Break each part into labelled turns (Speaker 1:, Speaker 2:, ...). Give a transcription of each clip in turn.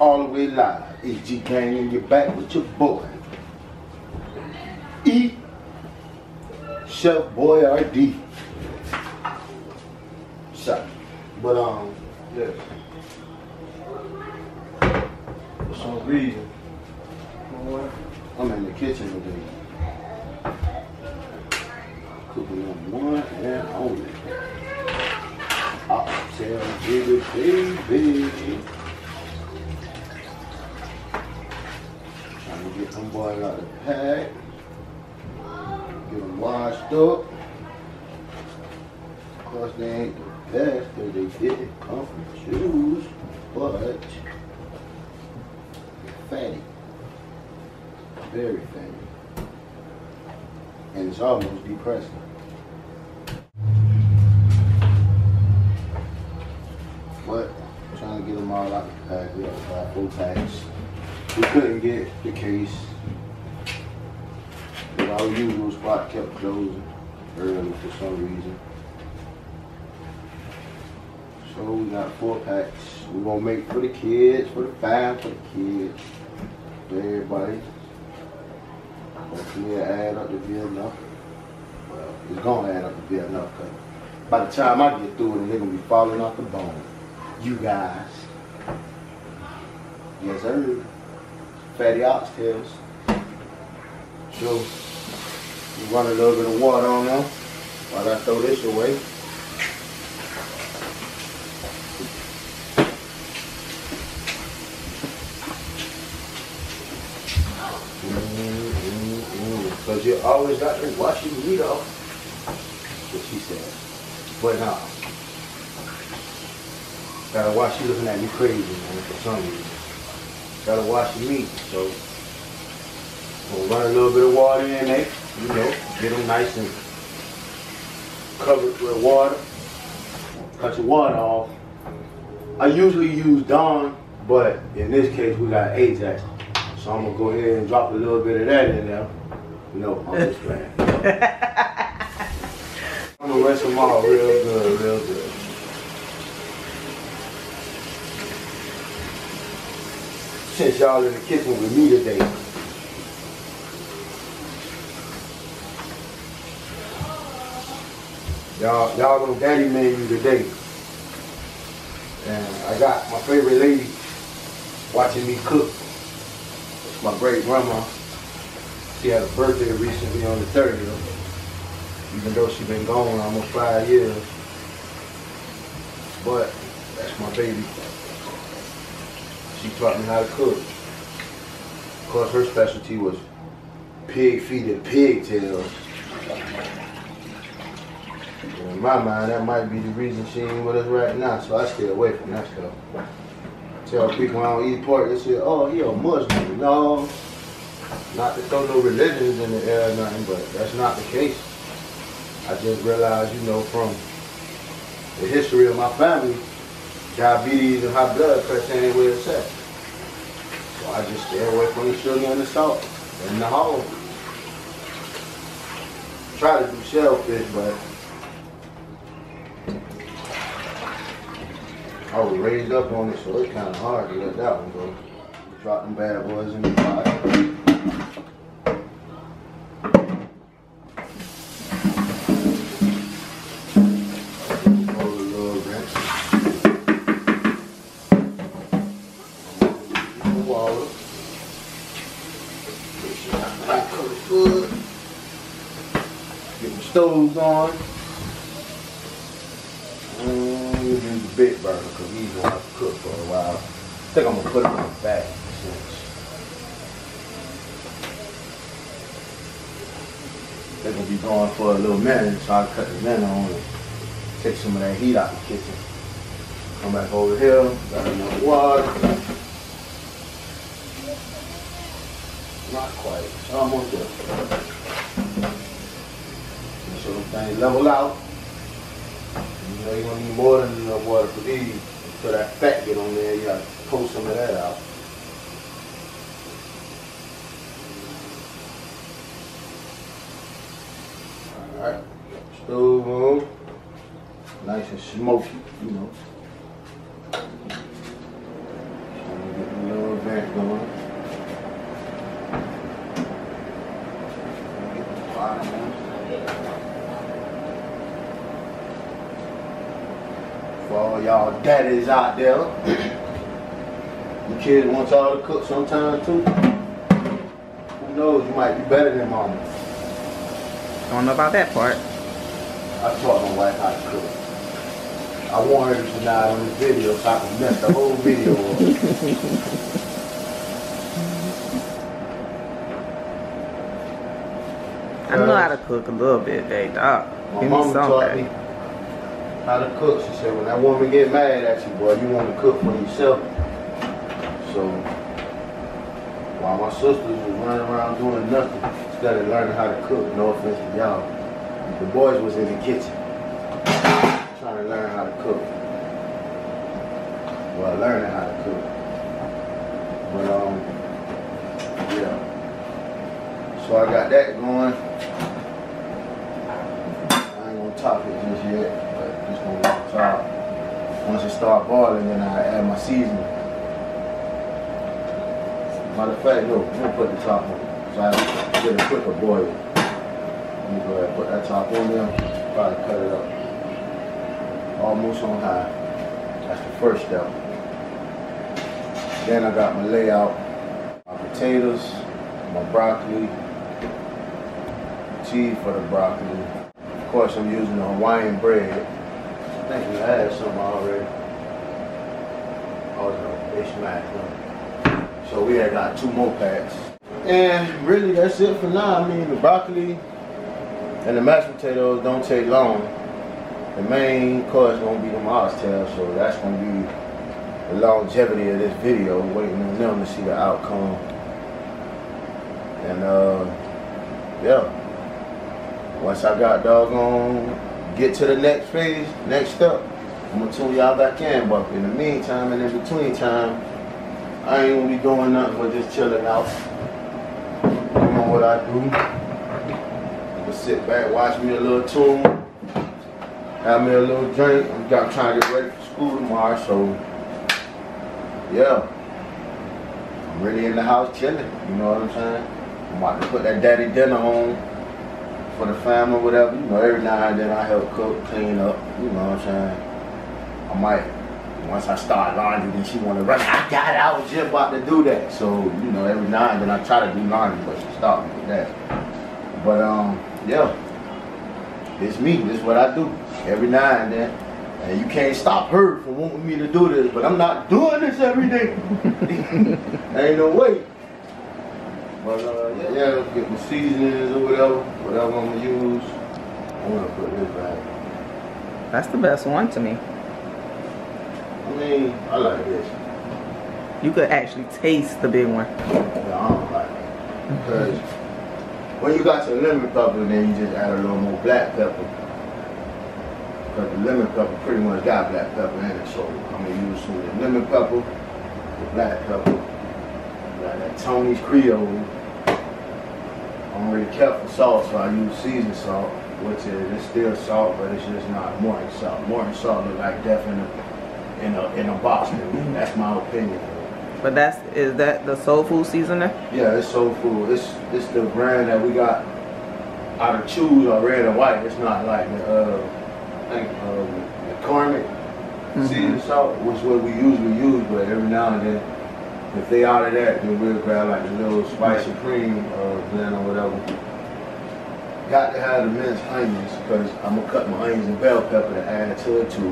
Speaker 1: all the way live. It's G Gang in your back with your boy. E. Chef Boyardee. Shot. But yeah. For some reason, I'm in the kitchen today. Cooking up one and only. Uptown baby. Trying to get them boys out of the pack. Get them washed up. Of course, they ain't the best because they didn't come from shoes, but they're fatty. Very fatty. And it's almost depressing. But I'm trying to get them all out the pack. We have about 4 packs. We couldn't get the case. But our usual spot kept closing early for some reason. So we got 4 packs. We're gonna make for the kids, for the fam, for the kids, for everybody. Hopefully it'll add up to be enough. Well, it's gonna add up to be enough because by the time I get through it, they're gonna be falling off the bone. You guys. Yes, sir. Fatty oxtails. So, we run a little bit of water on them while I throw this away. Because you always got to wash your meat off. That's what she said. But nah. Gotta wash you looking at me crazy, man, for some reason. Gotta wash your meat. So, we'll run a little bit of water in there. You know, get them nice and covered with water. Cut your water off. I usually use Dawn, but in this case we got Ajax. So I'm gonna go ahead and drop a little bit of that in there. No, I'm just playing. I'm gonna rinse them all real good, real good. Since y'all in the kitchen with me today. Y'all know daddy menu today. And I got my favorite lady watching me cook. It's my great grandma. She had a birthday recently on the 30th. Even though she's been gone almost 5 years. But that's my baby. She taught me how to cook. Of course, her specialty was pig feet and pigtails. In my mind, that might be the reason she ain't with us right now, so I stay away from that stuff. Tell people I don't eat pork, they say, oh, he a Muslim. No, not to throw no religions in the air or nothing, but that's not the case. I just realized, you know, from the history of my family, diabetes and high blood pressure ain't where it's at. So I just stay away from the sugar and the salt and the hog. Try to do shellfish, but I was raised up on it, so it's kind of hard to let that one go. Drop them bad boys in the fire. Get the stoves on. Use the big burner because he's going to have to cook for a while. I think I'm going to put it in the back. They're going to be going for a little minute, so I cut the vent on and take some of that heat out the kitchen. Come back over here, got enough water. Not quite, it's almost there. Make sure them things level out. You know, you're going to need more than enough water for these. So that fat get on there, you got to pull some of that out. Alright, stove on. Nice and smoky, you know. Get a little going. For all y'all daddies out there, the kids want y'all to cook sometimes too. Who knows, you might be better than mama.
Speaker 2: Don't know about that part.
Speaker 1: I taught my wife how to cook. I wanted her to tonight on this video so I can mess the whole video up.
Speaker 2: I know how to cook a little bit, babe, dog.
Speaker 1: My mama taught me how to cook. She said, when that woman get mad at you, boy, you want to cook for yourself. So, while my sisters was running around doing nothing, instead of learning how to cook, no offense to y'all, the boys was in the kitchen trying to learn how to cook. Well, learning how to cook. But, yeah. So I got that going. Top it just yet, but just gonna let it top. Once it start boiling, then I add my seasoning. Matter of fact, no, I'm gonna put the top on, so I get a quicker boil. Let me go ahead and put that top on there. Probably cut it up almost on high. That's the first step. Then I got my layout, my potatoes, my broccoli, cheese for the broccoli. Of course, I'm using the Hawaiian bread. I think we had some already. Oh no, they smashed them. So we had got 2 more packs. And really, that's it for now. I mean, the broccoli and the mashed potatoes don't take long. The main course is gonna be the oxtail, so that's gonna be the longevity of this video. Waiting on them to see the outcome. And yeah. Once I got doggone, get to the next phase, next step, I'm gonna tune y'all back in. But in the meantime and in between time, I ain't gonna be doing nothing but just chilling out. Doing what I do. Just sit back, watch me a little tune, have me a little drink. I'm trying to get ready for school tomorrow, so yeah. I'm really in the house chilling, you know what I'm saying? I'm about to put that daddy dinner on for the family, whatever. You know, every now and then I help cook, clean up, you know what I'm saying? I might, once I start laundry, then she want to rush. I got it, I was just about to do that. So, you know, every now and then I try to do laundry, but she stopped me with that. But, yeah, it's me, this is what I do, every now and then. And you can't stop her from wanting me to do this, but I'm not doing this every day. Ain't no way. But yeah, get my seasonings or whatever I'm gonna use. I'm gonna put this back.
Speaker 2: That's the best one to me.
Speaker 1: I mean, I like this.
Speaker 2: You could actually taste the big one.
Speaker 1: Yeah, I don't like it. Because when you got your lemon pepper, then you just add a little more black pepper. Because the lemon pepper pretty much got black pepper in it, so I'm gonna use some of the lemon pepper, the black pepper. Like that Tony's Creole. I'm really careful salt, so I use seasoned salt, which is it's still salt, but it's just not Morton salt. Morton salt look like death in a box to me. That's my opinion.
Speaker 2: But is that the soul food seasoning?
Speaker 1: Yeah, it's soul food. It's the brand that we got out of Chews or Red and White. It's not like the McCormick seasoned salt, which is what we usually use, but every now and then. If they out of that, then we'll grab like the little spicy cream blend or whatever. Got to have the minced onions because I'm gonna cut my onions and bell pepper to add to it too.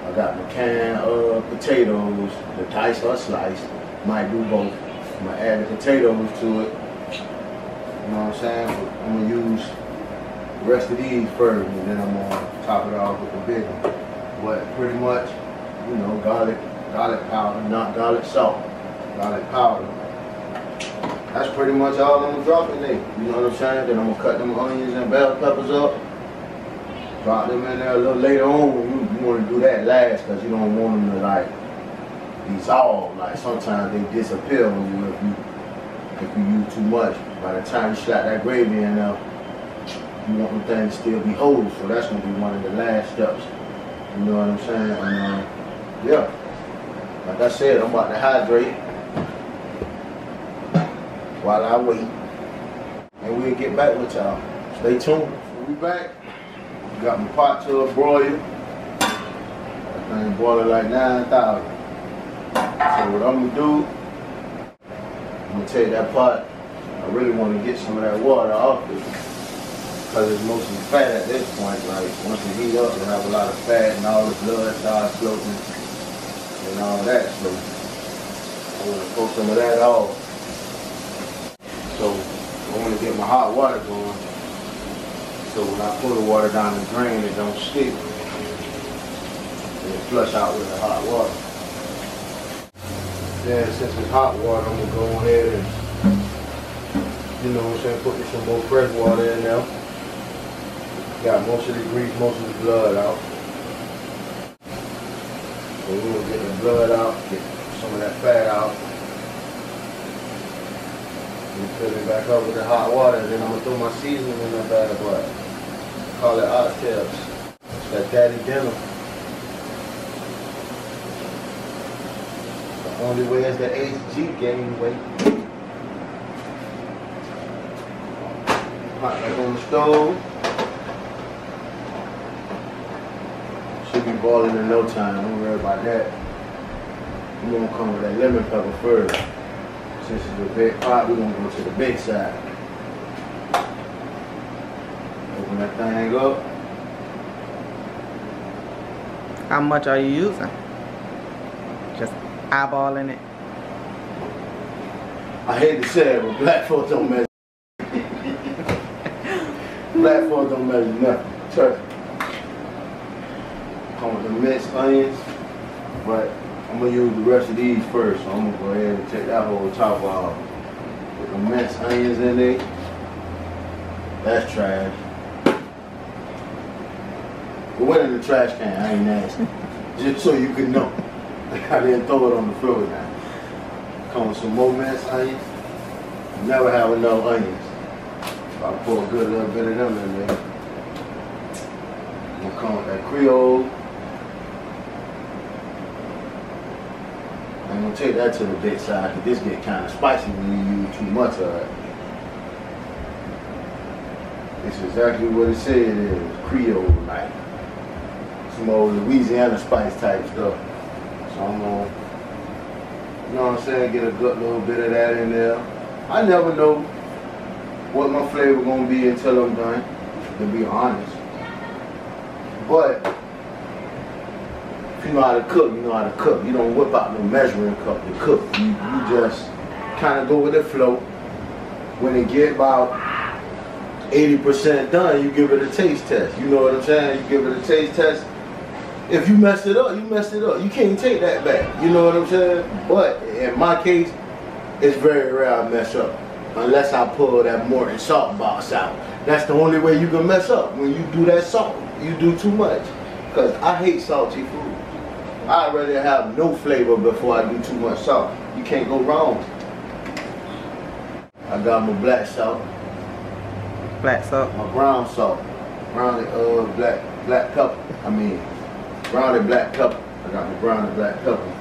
Speaker 1: I got my canned potatoes, the diced or sliced. Might do both. I'm gonna add the potatoes to it. You know what I'm saying? I'm gonna use the rest of these first, and then I'm gonna top it off with the big one. But pretty much, you know, garlic powder, not garlic salt. Garlic powder. That's pretty much all I'm gonna drop in there. You know what I'm saying? Then I'm gonna cut them onions and bell peppers up. Drop them in there a little later on. You want to do that last because you don't want them to like dissolve. Like sometimes they disappear on you if you use too much. By the time you slap that gravy in there, you want them things to still be whole. So that's gonna be one of the last steps. You know what I'm saying? And yeah. Like I said, I'm about to hydrate. while I wait. And we'll get back with y'all. Stay tuned. We back. Got my pot to a broil. That thing boiling like 9,000. So what I'm gonna do, I'm gonna take that pot. I really want to get some of that water off it because it's mostly fat at this point. Like once it heat up, it'll have a lot of fat and all the blood starts floating and all that. So I want to pull some of that off. So I want to get my hot water going. So when I pull the water down the drain, it don't stick. It flush out with the hot water. Then since it's hot water, I'm gonna go ahead and, you know what I'm saying, put some more fresh water in there. Got most of the grease, most of the blood out. So we're gonna get the blood out, get some of that fat out. And fill it back up with the hot water, and then I'm gonna throw my seasoning in that bad boy. Call it oxtails. It's that daddy dinner. The only way is the HG game way. Hot back on the stove. Should be boiling in no time. Don't worry about that. We're gonna come with that lemon pepper first. Since it's a big pot, we're gonna go to the big side. Open that thing up.
Speaker 2: How much are you using? Just eyeballing it.
Speaker 1: I hate to say it, but black folks don't measure. Black folks don't measure nothing. Trust me. Come with the minced onions, but I'm gonna use the rest of these first. So I'm gonna go ahead and take that whole top off. With the minced onions in there. That's trash. It went in the trash can. I ain't nasty. Just so you can know. I didn't throw it on the floor now. Come with some more minced onions. Never have enough onions. I'll pour a good little bit of them in there. I'm gonna come with that Creole. I'm gonna take that to the big side because this get kind of spicy when you use too much of it. It's exactly what it said it is. Creole, like some old Louisiana spice type stuff. So I'm gonna, you know what I'm saying, get a good little bit of that in there. I never know what my flavor gonna be until I'm done, to be honest. But if you know how to cook, you know how to cook. You don't whip out no measuring cup to cook. You just kind of go with the flow. When it get about 80% done, you give it a taste test. You know what I'm saying? You give it a taste test. If you mess it up, you mess it up. You can't take that back. You know what I'm saying? But in my case, it's very rare I mess up. Unless I pull that Morton salt box out. That's the only way you can mess up. When you do that salt, you do too much. Because I hate salty food. I'd rather have no flavor before I do too much salt. You can't go wrong. I got my black salt.
Speaker 2: Black salt.
Speaker 1: My brown salt. Brownie black pepper. I mean brownie black pepper. I got my brownie black pepper.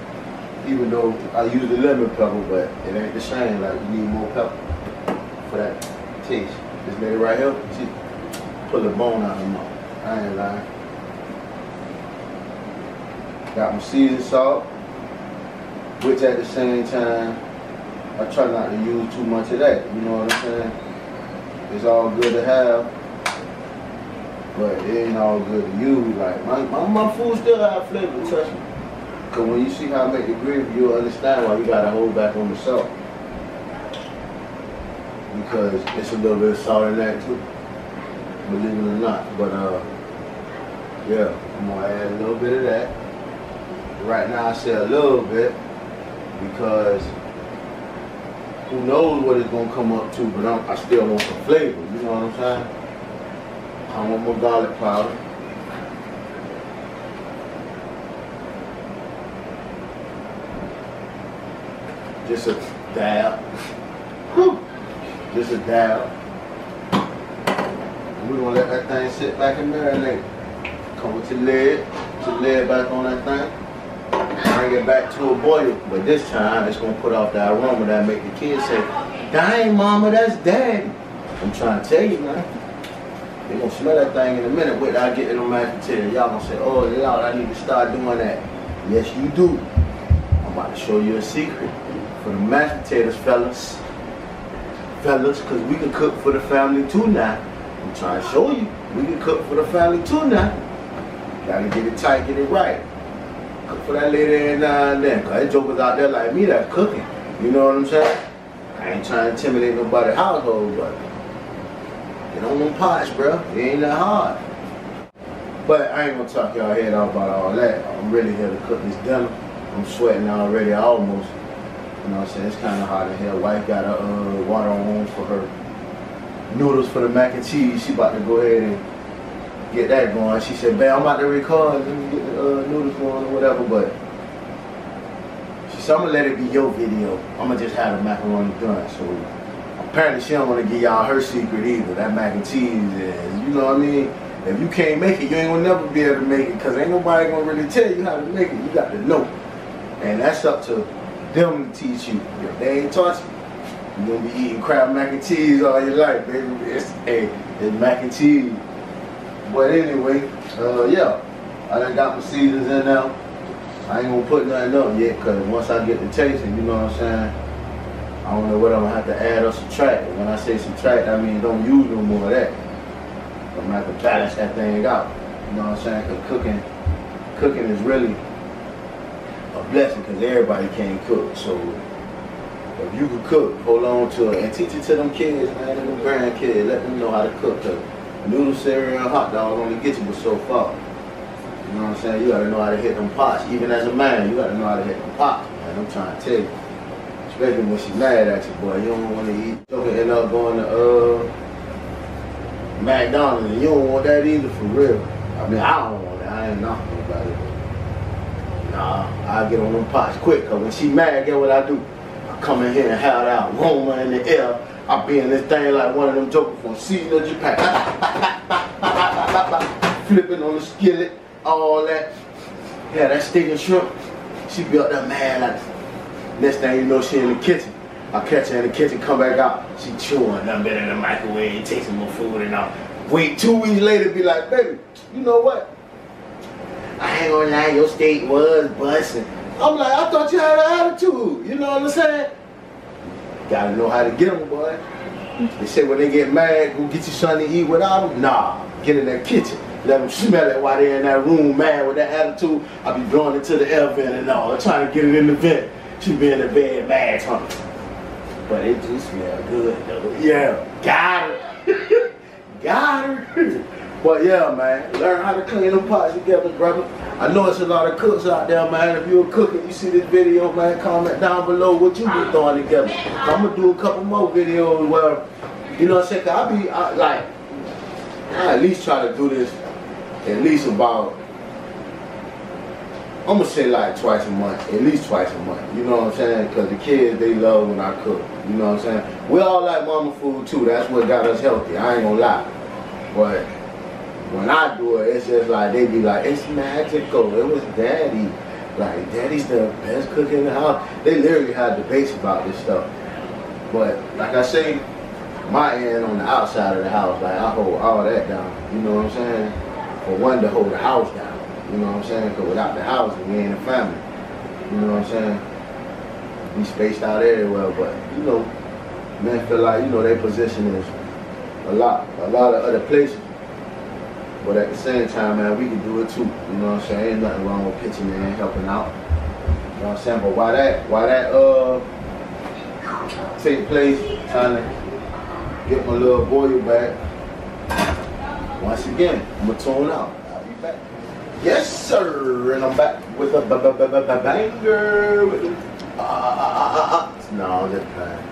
Speaker 1: Even though I use the lemon pepper, but it ain't the same. Like you need more pepper for that taste. This lady right here, she pull the bone out of her mouth. I ain't lying. Got my seasoned salt, which at the same time, I try not to use too much of that. You know what I'm saying? It's all good to have, but it ain't all good to use. Like my food still have flavor, trust me. Cause when you see how I make the gravy, you'll understand why we gotta hold back on the salt. Because it's a little bit of salt in that too, believe it or not. But yeah, I'm gonna add a little bit of that. Right now I say a little bit because who knows what it's gonna come up to, but I still want some flavor, you know what I'm saying? I want more garlic powder. Just a dab. Just a dab. And we're gonna let that thing sit back and marinate. Come with your lid. Put your lid back on that thing. Bring bring it back to a boil. But this time, it's gonna put off the aroma that make the kids say, "Dang, mama, that's daddy." I'm trying to tell you, man. They gonna smell that thing in a minute without getting on mashed potatoes. Y'all gonna say, "Oh, Lord, I need to start doing that." Yes, you do. I'm about to show you a secret for the mashed potatoes, fellas. Fellas, because we can cook for the family too now. I'm trying to show you. We can cook for the family too now. Gotta get it tight, get it right. Cook for that lady every now and then. Cause that jokers out there like me that's cooking. You know what I'm saying? I ain't trying to intimidate nobody's household, but get on them pots, bro. It ain't that hard. But I ain't gonna talk y'all head off about all that. I'm really here to cook this dinner. I'm sweating already almost. You know what I'm saying? It's kind of hot in here. Wife got her water on for her noodles for the mac and cheese. She about to go ahead and get that going. She said, "Babe, I'm about to record. Let me get the noodles going or whatever." But she said, "I'm gonna let it be your video. I'm gonna just have the macaroni done." So apparently she don't want to give y'all her secret either. That mac and cheese is, you know what I mean? If you can't make it, you ain't gonna never be able to make it, because ain't nobody gonna really tell you how to make it. You got to know. And that's up to them to teach you. If they ain't taught you, you're gonna be eating crab mac and cheese all your life, baby. It's mac and cheese. But anyway, yeah, I done got my seasons in now. I ain't gonna put nothing up yet, because once I get the tasting, you know what I'm saying, I don't know what I'm gonna have to add or subtract. And when I say subtract, I mean don't use no more of that. I'm gonna have to balance that thing out. You know what I'm saying? Because cooking is really a blessing, because everybody can't cook. So if you can cook, hold on to it and teach it to them kids, man, and them grandkids. Let them know how to cook. Cause noodle, cereal, and hot dog only get you but so far. You know what I'm saying? You gotta know how to hit them pots. Even as a man, you gotta know how to hit them pots, man. I'm trying to tell you. Especially when she's mad at you, boy. You don't want to eat. You can end up going to McDonald's, and you don't want that either, for real. I mean, I don't want that. I ain't knocking about it. Nah, I get on them pots quick, because when she mad, get what I do? I come in here and have that aroma in the air. I be in this thing like one of them jokers from Season of Japan. Flipping on the skillet, all that. Yeah, that steak and shrimp. She be up there mad like, next thing you know, she in the kitchen. I catch her in the kitchen, come back out. She chewing that bit in the microwave, tasting my food and all. Wait 2 weeks later, be like, "Baby, you know what? I ain't gonna lie, your steak was busting." I'm like, "I thought you had an attitude." You know what I'm saying? Gotta know how to get them, boy. They say when they get mad, go get you something to eat without them. Nah, get in that kitchen. Let them smell it while they're in that room mad with that attitude. I be blowing it to the air vent and all. I'm trying to get it in the vent. She be in the bed mad, something. But it do smell good, though. Yeah, got her. Got her. But yeah, man, learn how to clean them pots together, brother. I know it's a lot of cooks out there, man. If you're a cook and you see this video, man, comment down below what you be throwing together. I'm going to do a couple more videos where, you know what I'm saying, I at least try to do this at least about, I'm going to say like twice a month, at least twice a month. You know what I'm saying? Because the kids, they love when I cook. You know what I'm saying? We all like mama food too. That's what got us healthy. I ain't going to lie. But when I do it, it's just like, they be like, "It's magical. It was daddy. Like, daddy's the best cook in the house." They literally had debates about this stuff. But like I say, my end on the outside of the house, like I hold all that down. You know what I'm saying? For one, to hold the house down. You know what I'm saying? Because without the house, we ain't a family. You know what I'm saying? We spaced out everywhere, but you know, men feel like, you know, their position is a lot of other places. But at the same time, man, we can do it too. You know what I'm saying? Ain't nothing wrong with pitching in, helping out. You know what I'm saying? But why that take place, trying to get my little boy back. Once again, I'm gonna tune out. I'll be back. Yes, sir. And I'm back with a banger. With a, no, I'm just playing.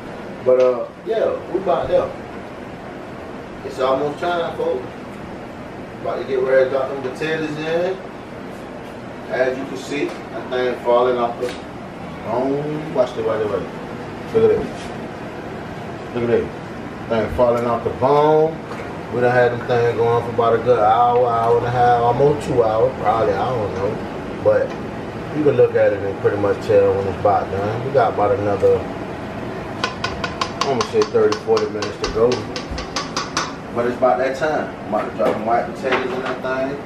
Speaker 1: But yeah, we about there. It's almost time, folks. About to get ready to drop them potatoes in. As you can see, that thing falling off the bone. Watch it, watch it, watch it. Look at that. Look at that. Thing falling off the bone. We done had them things going for about a good hour, hour and a half, almost 2 hours, probably, I don't know. But You can look at it and pretty much tell when it's about done. We got about another, I'm gonna say 30-40 minutes to go. But it's about that time. I'm about to drop some white potatoes in that thing.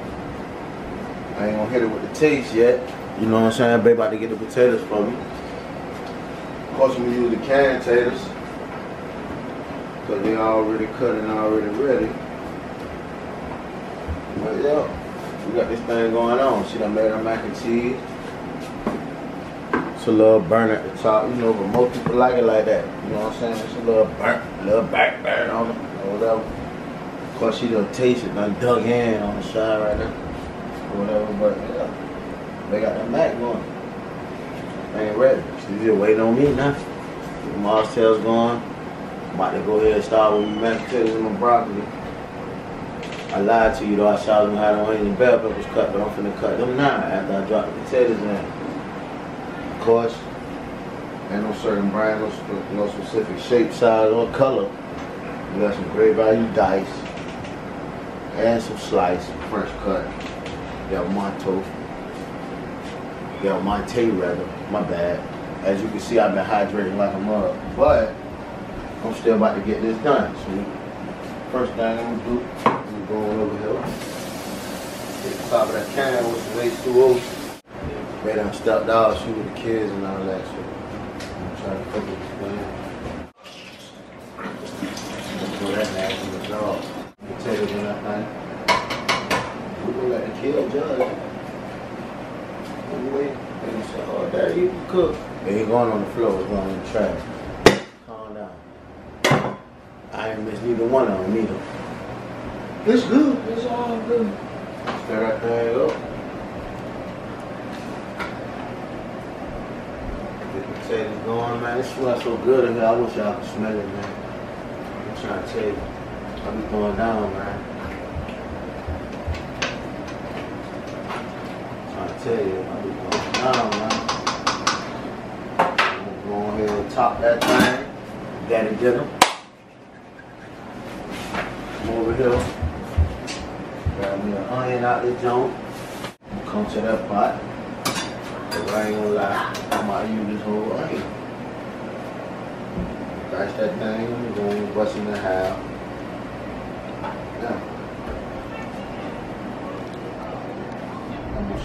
Speaker 1: I ain't gonna hit it with the taste yet. You know what I'm saying? Baby about to get the potatoes for me. Of course, I'm gonna use the canned taters, because they already cut and already ready. But yeah, we got this thing going on. See, I made our mac and cheese. It's a little burn at the top, you know, but most people like it like that. You know what I'm saying? It's a little burn on it, or whatever. Of course, she done taste it, done dug in on the side right there, or whatever, but yeah. They got that mac going. They ain't ready. She's just waiting on me now. Get the mozzarella going. I'm about to go ahead and start with my mashed potatoes and my broccoli. I lied to you though. I showed them how the onions and bell peppers cut, but I'm finna cut them now after I drop the potatoes in. Of course, ain't no certain brand, no specific shape, size, or color. We got some great value dice and some slice, fresh cut. We got my toast. Yeah, my tea rather, my bad. As you can see, I've been hydrating like a mug, but I'm still about to get this done. So first thing I'm gonna do, I'm going over here. Get the top of that can with some H2O. They done stepped out, shoot with the kids and all that shit. I'm trying to focus this plan. Throw that nasty in the dog. Potatoes in that thing. We're gonna let the kids judge. Anyway, and he said, oh, Daddy, you can cook. It ain't going on the floor, it's going in the trash. Calm down. I ain't miss neither one of them either. It's good, it's all good. Stir that thing up. Get the potatoes going, man. It smells so good in here, I wish y'all could smell it, man. I'm trying to tell you. I be going down, man. Tell you, I'll be going down, man. I'm gonna go ahead and top that thing. Daddy dinner. Come over here. Grab me an onion out the joint. Come to that pot. But I ain't gonna lie, I might use this whole onion. Dice that thing, I'm gonna bust it in half. Now.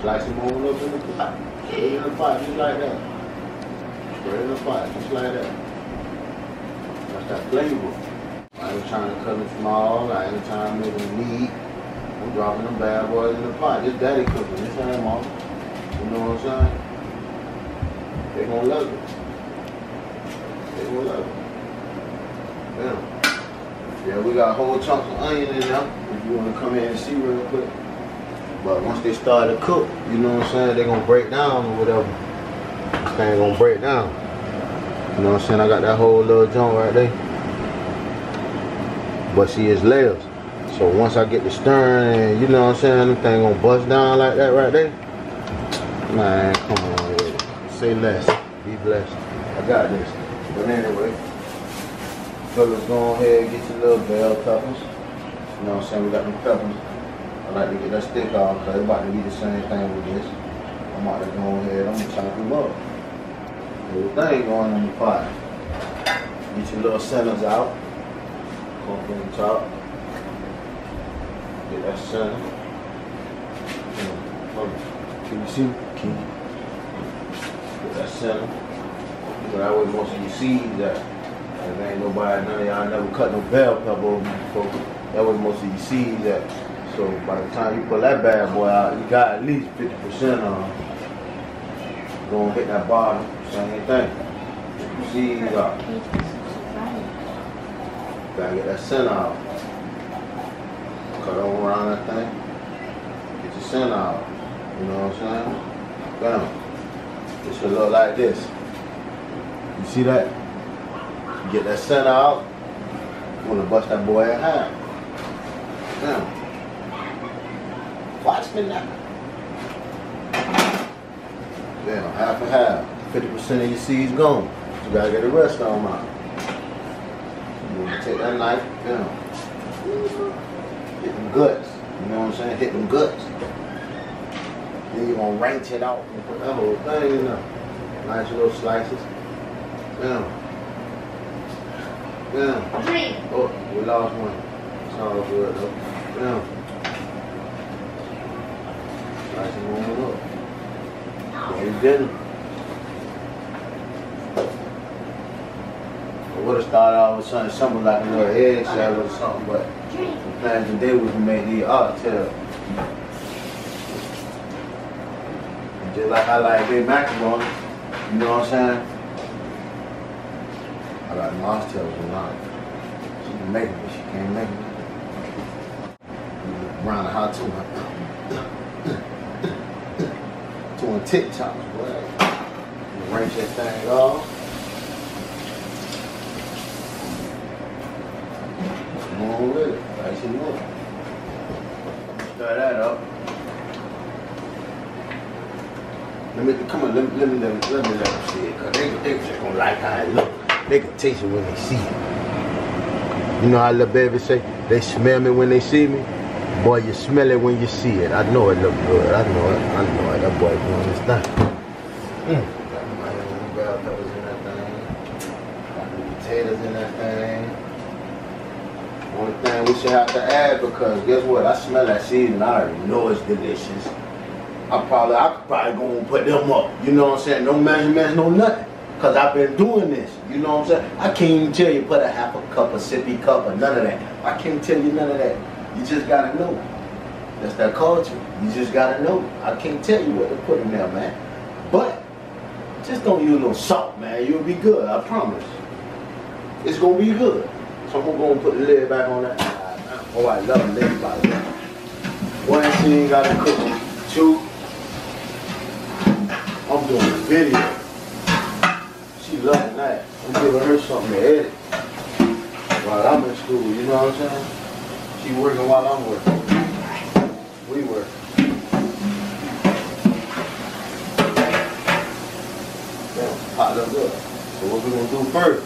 Speaker 1: Slice them over up in the pot. Straight in the pot, just like that. Straight in the pot, just like that. That's that flavor. I ain't trying to cut them small. I ain't trying to make them neat. I'm dropping them bad boys in the pot. This daddy cooking. This ain't mama. You know what I'm saying? They gonna love it. They gonna love it. Yeah, we got whole chunks of onion in there. If you want to come in and see real quick. But once they start to cook, you know what I'm saying, they're gonna break down or whatever. This thing gonna break down. You know what I'm saying? I got that whole little joint right there. But see, it's layers. So once I get the stirring and you know what I'm saying, the thing gonna bust down like that right there. Man, come on, yeah. Say less. Be blessed. I got this. But anyway, fellas, go ahead and get your little bell peppers. You know what I'm saying? We got them peppers. I like to get that stick off because it's about to be the same thing with this. I'm about to go ahead, I'm going to chop them up. There's a thing going on the pot. Get your little centers out. Come from the top. Get that center. Can you see? Can you? Get that center. But that way most of your seeds at. If ain't nobody, none of y'all never cut no bell pepper over before. That was most of your seeds at. So by the time you pull that bad boy out, you got at least 50% on. Gonna hit that bottom, same thing. Seeds out. Gotta get that center out. Cut over around that thing. Get your center out. You know what I'm saying? Bam. It should look like this. You see that? Get that center out. You wanna bust that boy in half. Bam. Watch me now. Yeah, half and half. 50% of your seeds gone. You gotta get the rest of them out. You wanna take that knife, hit them guts. You know what I'm saying? Hit them guts. Then you're gonna wrench it out and put that whole thing in there. Nice little slices. Bam. Bam. Oh, we lost one. It's all good though. Bam. Slice it on up. There you dinner. I would have started off with something like a little egg salad or something, but the plan today was to make these oxtails. Just like I like big macaroni, you know what I'm saying? I like my oxtails a lot. She can make it, but she can't make it. Around the house too. Doing TikToks, boy. Wrench that thing off. Come on with it. Nice and look. Stir that up. Let me let them see it, cause they just gonna like how it look. They can taste it when they see it. You know how little baby say, they smell me when they see me? Boy, you smell it when you see it. I know it look good. I know it. That boy doing his thing. Got my bell peppers in that thing. Got the potatoes in that thing. Only thing we should have to add, because guess what? I smell that seasoning. I already know it's delicious. I could probably go and put them up. You know what I'm saying? No measurements, no nothing. Because I've been doing this. You know what I'm saying? I can't even tell you put a half a cup, a sippy cup, or none of that. I can't tell you none of that. You just gotta know. That's that culture. You just gotta know. I can't tell you what to put in there, man. But just don't use a little salt, man. You'll be good. I promise. It's gonna be good. So I'm gonna go and put the lid back on that. Oh, I love the lid by that. One, she ain't gotta cook them. Two, I'm doing a video. She loving that. I'm giving her something to edit while I'm in school, you know what I'm saying? She working while I'm working. We work. Yeah, hot up good. So what we gonna do first?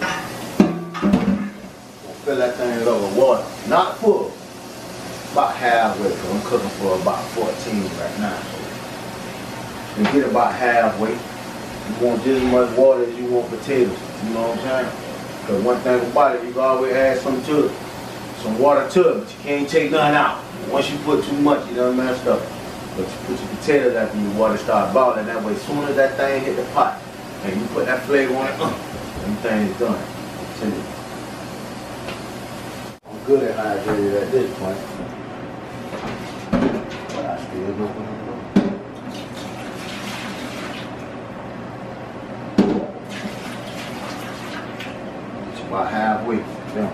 Speaker 1: We'll fill that thing up with water. Not full. About halfway, because I'm cooking for about 14 right now. So you get about halfway. You want just as much water as you want potatoes. You know what I'm saying? Because one thing about it, you can always add some to it. Some water to it, but you can't take nothing out. Once you put too much, you done messed up. But you put your potatoes after your water start boiling. That way, as soon as that thing hit the pot, and you put that flavor on it, them things done. I'm good at hydrated at this point. But I still know what I'm doing. It's about halfway. Yeah.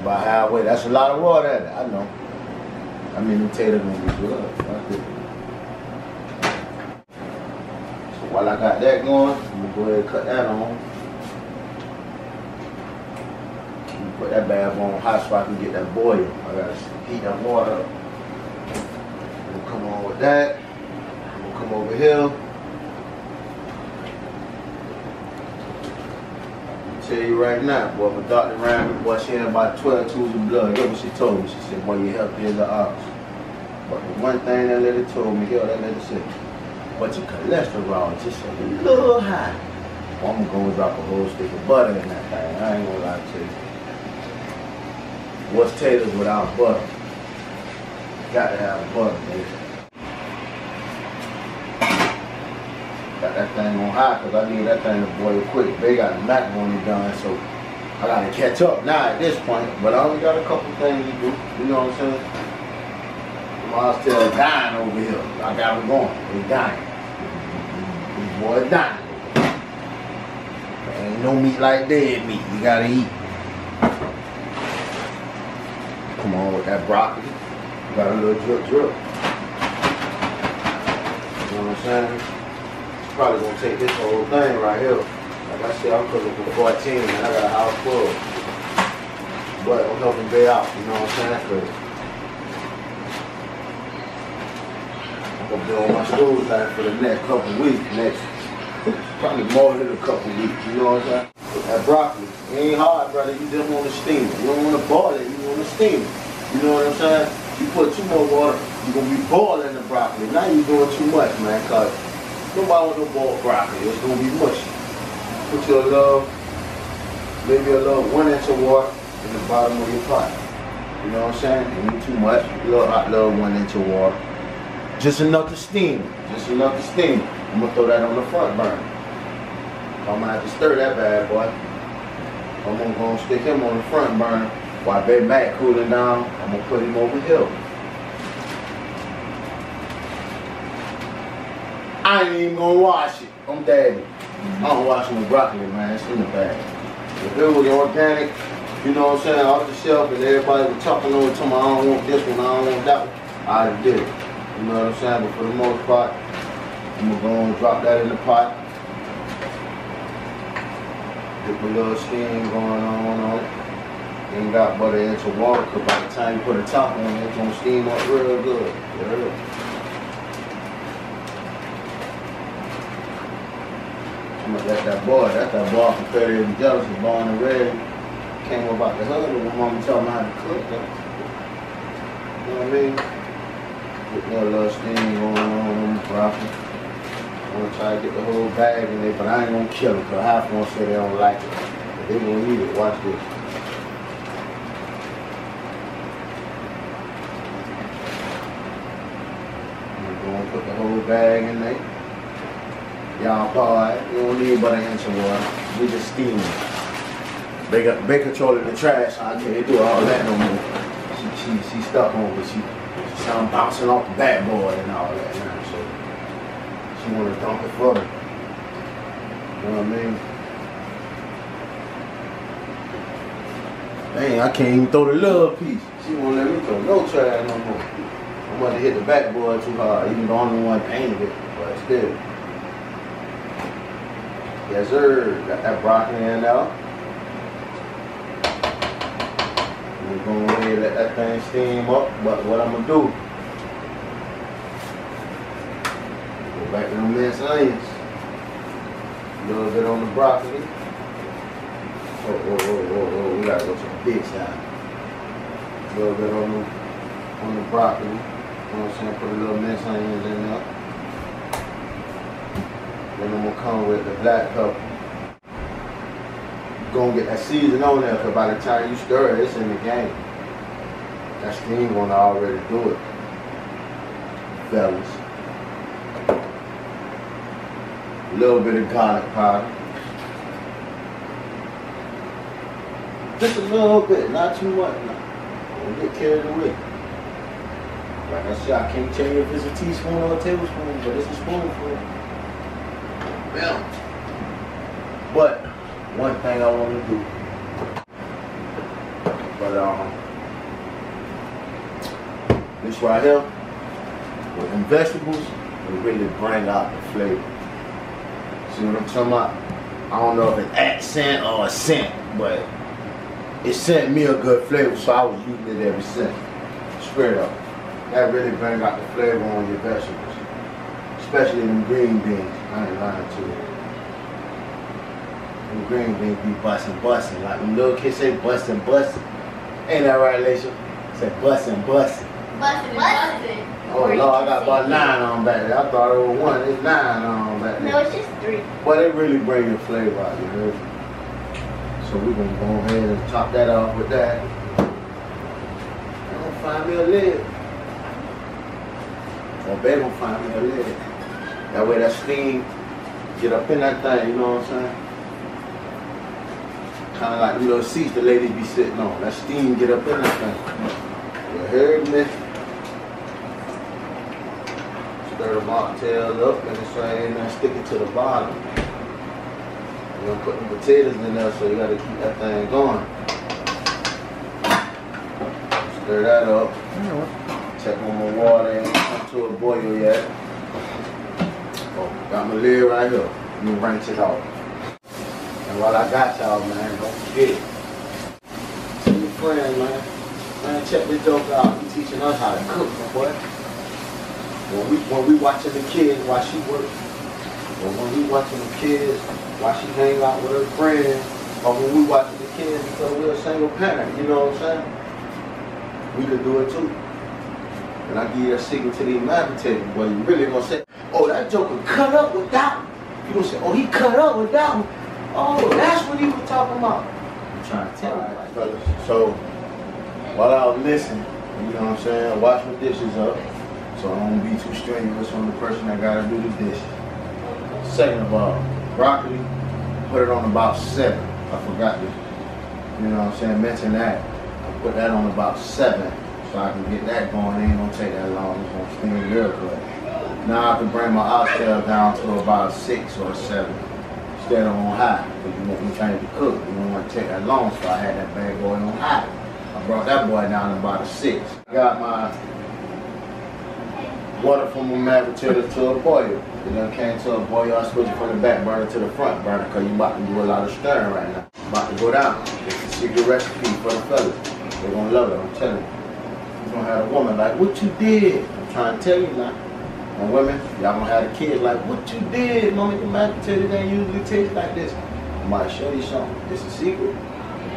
Speaker 1: About halfway. That's a lot of water at it. I know. I mean, the potato gonna be good. So while I got that going, I'm gonna go ahead and cut that on. Put that bad boy on hot so I can get that boil. I gotta heat that water up. I'm gonna come on with that. I'm gonna come over here. Tell you right now, boy, my doctor ran me, boy, she had about 12 tubes of blood. That's what she told me. She said, boy, you're healthy as an ox. But the one thing that lady told me, that lady said, but your cholesterol just a little high. Well, I'm gonna go drop a whole stick of butter in that thing. I ain't gonna lie to you. What's taters without butter? Got to have butter, baby. Got that thing on high because I need that thing to boil quick. They got the macaroni done, so I got to catch up now at this point. But I only got a couple things to do. You know what I'm saying? I'm still dying over here. I got them going. They dying. These boys dying. There ain't no meat like dead meat. You got to eat. Come on with that broccoli. Got a little drip. You know what I'm saying? Probably gonna take this whole thing right here. Like I said, I'm cooking for 14 and I got a house full. But I'm helping Bay out, you know what I'm saying? Cause I'm gonna be on my stove time for the next couple weeks. Probably more than a couple weeks, you know what I'm saying? With that broccoli, it ain't hard, brother. You just want to steam it. You don't want to boil it, you want to steam it. You know what I'm saying? You put too much water you're gonna be boiling the broccoli. Now you're doing too much, man, cause nobody wants no boiled broccoli. It's gonna be mushy. Put your maybe a little 1 inch of water in the bottom of your pot. You know what I'm saying? Ain't too much. A little 1 inch of water. Just enough to steam it. Just enough to steam it. I'm gonna throw that on the front burner. I'm gonna have to stir that bad boy. I'm gonna go stick him on the front burner while Baby Mac cooling down. I'm gonna put him over here. I ain't even gonna wash it. I'm daddy. I don't wash my broccoli, man. It's in the bag. If it was organic, you know what I'm saying, off the shelf, and everybody was talking over to me, I don't want this one, I don't want that one, I'd did it. You know what I'm saying? But for the most part, I'm gonna go and drop that in the pot. Get the little steam going on it. Ain't got but 1 inch of water, because by the time you put the top on it, it's gonna steam up real good. Yeah. That's that boy from 30 and Jealous was born and ready. Came about the husband when mama taught me how to cook though. You know what I mean? Get that little steam going on the broccoli. I'm gonna try to get the whole bag in there, but I ain't gonna kill them because half gonna say they don't like it. But they gonna eat it. Watch this. I'm gonna put the whole bag in there. Y'all boy, you don't need but 1 inch of water. We just steam it. They controlling the trash. I can't do all that no more. She stuck on, but she sound bouncing off the backboard and all that now. So she wanna dump it for me. You know what I mean? Dang, I can't even throw the little piece. She won't let me throw no trash no more. I'm about to hit the backboard too hard. Even the only one painted it, but still. Yes, sir. Got that broccoli in there. We're going to let that thing steam up. But what I'm going to do, go back to the minced onions. A little bit on the broccoli. Oh. We got to go to the big side. A little bit on the broccoli. You know what I'm saying? Put a little minced onions in there. Then I'm gonna come with the black pepper. You're gonna get that season on there, because by the time you stir it, it's in the game. That steam gonna already do it. Fellas. A little bit of garlic powder. Just a little bit, not too much now. Don't get carried away. Like I said, I can't tell you if it's a teaspoon or a tablespoon, but it's a spoonful. Yeah. But one thing I want to do, this right here with them vegetables will really bring out the flavor. See what I'm talking about? I don't know if it's accent or a scent, but it sent me a good flavor, so I was using it every since. Straight up. That really brings out the flavor on your vegetables. Especially them green beans. I ain't lying to you. Them green beans be bustin'. Like when little kids say bustin'. Ain't that right, Laisha? Say bustin'.
Speaker 3: Bustin'.
Speaker 1: Oh Lord, I got about 9 on back there. I thought it was 1. It's 9 on back there.
Speaker 3: No, it's just 3.
Speaker 1: But it really brings the flavor out, you know? So we're gonna go ahead and top that off with that. I'm gonna find me a lid. Or baby gonna find me a lid. That way that steam get up in that thing, you know what I'm saying? Kind of like the little seats the ladies be sitting on. That steam get up in that thing. You heard me? Stir the mocktails up and it's ain't nothing sticking to the bottom. You're gonna put the potatoes in there, so you gotta keep that thing going. Stir that up. Check on my water, ain't come to a boil yet. Oh, got my lid right here. Let me rinse it off. And while I got y'all, man, don't forget. Tell your friends, man. Man, check this joke out. He's teaching us how to cook, my boy. When we watching the kids while she works, or when we watching the kids while she hang out with her friends, or when we watching the kids because we're a single parent, you know what I'm saying? We could do it too. And I give you that secret to these mathematicians, boy, you really gonna say, oh, that joker cut up with that one. You gonna say, oh, he cut up with that one. Oh, that's what he was talking about. I'm trying to tell you, fellas. So, while I was listening, you know what I'm saying, wash my dishes up, so I don't be too strenuous on the person that gotta do the dishes. Second of all, broccoli, put it on about 7. I forgot to, you know what I'm saying, mention that. I put that on about 7. So I can get that going. It ain't gonna take that long. It's gonna steam real good. Now I can bring my oxtail down to about 6 or 7 instead of on high. Because you want me trying to cook. You don't want to take that long, so I had that bad boy on high. I brought that boy down to about a 6. I got my water from my mashed potatoes to a boil. It done came to a boil. I switched it from the back burner to the front burner because you about to do a lot of stirring right now. About to go down. It's a secret recipe for the fellas. They're gonna love it, I'm telling you. You're gonna have a woman like, what you did? I'm trying to tell you now. And women, y'all gonna have the kids like, what you did? Mommy, the mashed potatoes ain't usually taste like this. I'm about to show you something. It's a secret.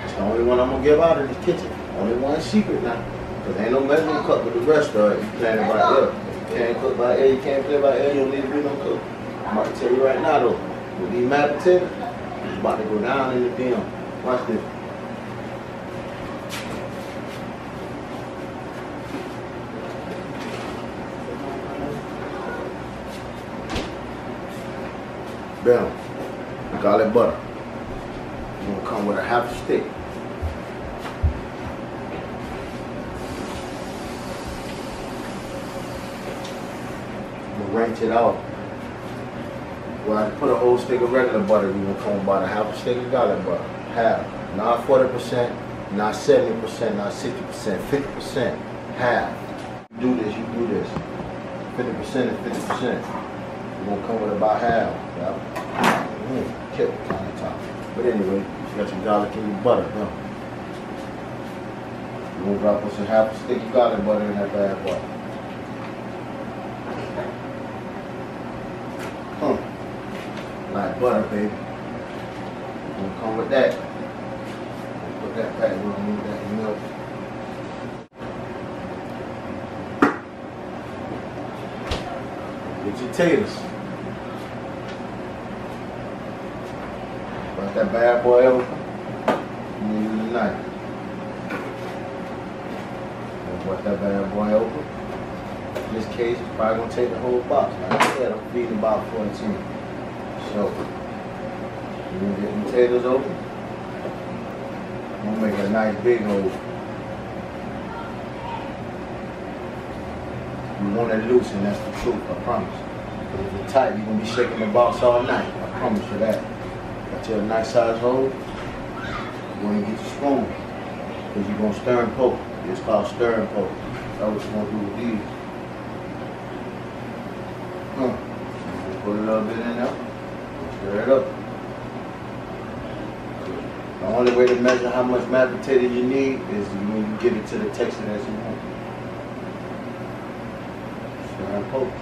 Speaker 1: It's the only one I'm gonna give out in this kitchen. Only one secret now. Because ain't no measuring cup with the rest of it. You playing it by ear. You can't cook by ear, you can't play by ear, you don't need to be no cook. I'm about to tell you right now though, with these mashed potatoes, it's about to go down in the dim. Watch this. Bam. Garlic butter. It's gonna come with a half a stick. I'm gonna range it out. Well, I put a whole stick of regular butter, we're gonna come about a half a stick of garlic butter. Half. Not 40%, not 70%, not 60%, 50%. Half. You do this, you do this. 50% and 50%. You're gonna come with about half. Yeah. Kill it on the top. But anyway, you got your garlic and your butter. You're gonna drop us a half a stick of garlic butter in that bad boy. Like butter, baby. You're gonna come with that. Put that back, we're gonna move that milk. Get your taters. Bust that bad boy open. You use a knife. Bust that bad boy open. In this case, it's probably gonna take the whole box. Like I said, I'm feeding about 14. So, you're gonna get the potatoes open. I'm gonna make a nice big hole. You want it loose, and that's the truth, I promise. But if it's tight, you're gonna be shaking the box all night. I promise you that. Got you a nice size hole. You're gonna get your spoon. Because you're gonna stir and poke. It's called stir and poke. That's what you're gonna do with these. Just put a little bit in there. Stir it up. The only way to measure how much mashed potato you need is when you get it to the texture that you want. Stir and poke.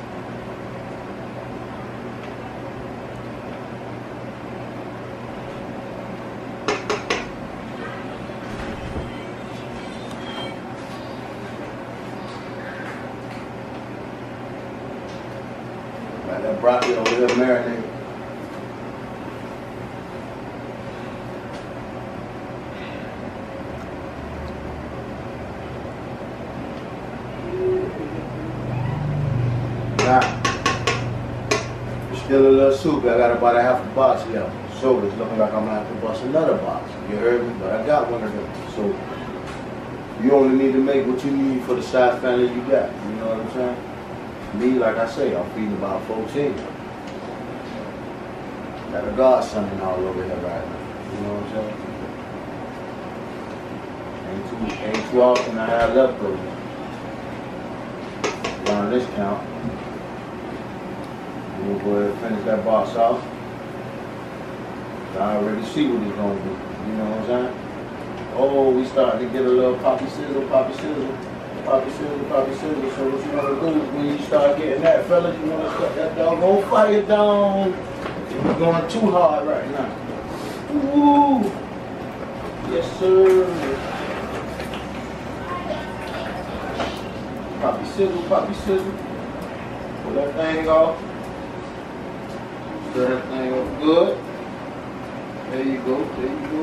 Speaker 1: Got that broccoli over here marinated. Now, there's still a little soup. I got about a half a box left. So it's looking like I'm gonna have to bust another box. You heard me? But I got one of them. So you only need to make what you need for the size family you got. You know what I'm saying? Me, like I say, I'm feeding about 14. Got a godson all over here right now. You know what I'm saying? Ain't too often I have leftovers. Around this count. We'll go ahead and finish that box off. I already see what he's gonna do. You know what I'm saying? Oh, we starting to get a little poppy sizzle, poppy sizzle. Poppy sizzle, poppy sizzle. So what you want to do is when you start getting that, fellas, you want to cut that doggone fire down. You're going too hard right now. Ooh. Yes, sir. Poppy sizzle, poppy sizzle. Pull that thing off. Stir that thing up good. There you go, there you go.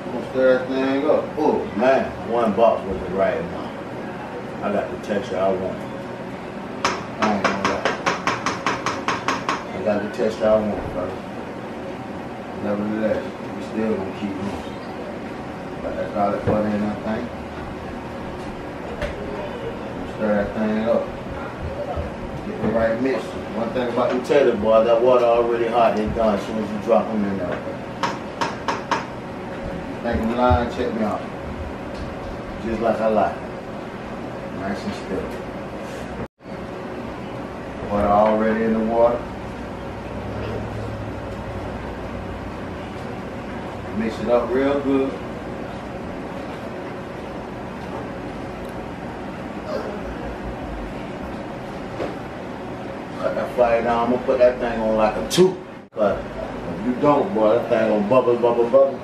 Speaker 1: I'm gonna stir that thing up. Oh man, one box wasn't right enough. I got the texture I want. I ain't gonna lie. I got the texture I want, brother. Nevertheless, we still gonna keep moving. Got that garlic butter in that thing. Stir that thing up. Get the right mix. One thing about the potato, boy, that water already hot and done as soon as you drop them in there. Think I'm lying? Check me out. Just like I like. Nice and still. Water already in the water. Mix it up real good. Cut that fire down. I'm gonna put that thing on like a 2. But if you don't, boy, that thing gonna bubble, bubble, bubble.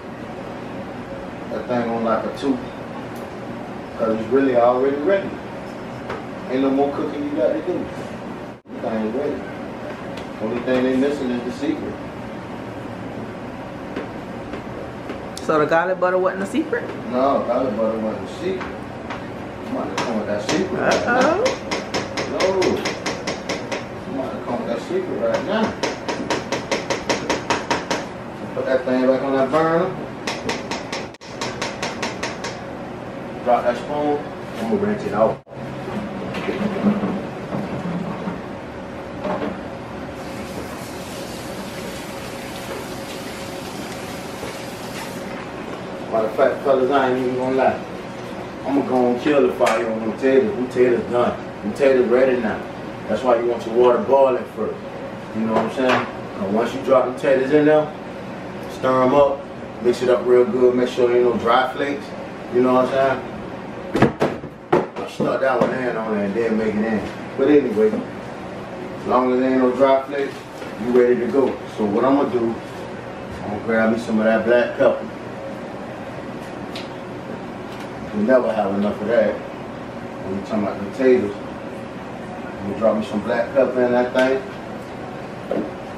Speaker 1: That thing on like a 2. Cause it's really already ready. Ain't no more cooking you got to do. The thing is ready. Only thing they missing is the secret.
Speaker 2: So the garlic butter wasn't a secret?
Speaker 1: No, garlic butter wasn't a secret. I'm about to come with that secret right now. No. I'm about to come with that secret right now. Put that thing back on that burner. Drop that spoon. I'm gonna rinse it out. Matter of fact, fellas, I ain't even gonna lie. I'm gonna go and kill the fire on them potatoes. Them potatoes done. Them potatoes ready now. That's why you want your water boiling first. You know what I'm saying? And once you drop the potatoes in there, stir them up, mix it up real good, make sure there ain't no dry flakes. You know what I'm saying? I stuck that one in on there and then make it in. But anyway, as long as there ain't no dry flakes, you ready to go. So what I'm gonna do, I'm gonna grab me some of that black pepper. You never have enough of that when you're talking about the potatoes. I'm gonna drop me some black pepper in that thing.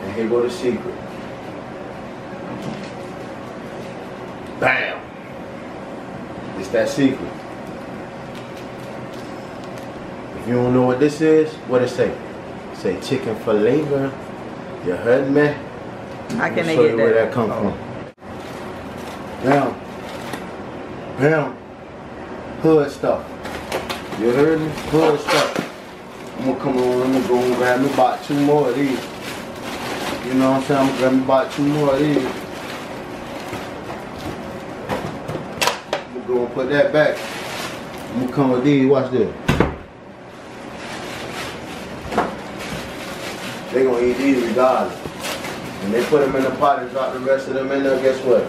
Speaker 1: And here go the secret. Bam! It's that secret. If you don't know what this is, what it say? It say chicken flavor. You heard me?
Speaker 2: How can they
Speaker 1: show
Speaker 2: get
Speaker 1: you
Speaker 2: that?
Speaker 1: Where that come from? Bam. Bam. Hood stuff. You heard me? Hood stuff. I'm gonna come on, I'm gonna go and grab me about 2 more of these. You know what I'm saying? I'm gonna grab me about 2 more of these. I'm gonna go and put that back. I'm gonna come with these, watch this. They gonna eat these regardless. When they put them in the pot and drop the rest of them in there, guess what?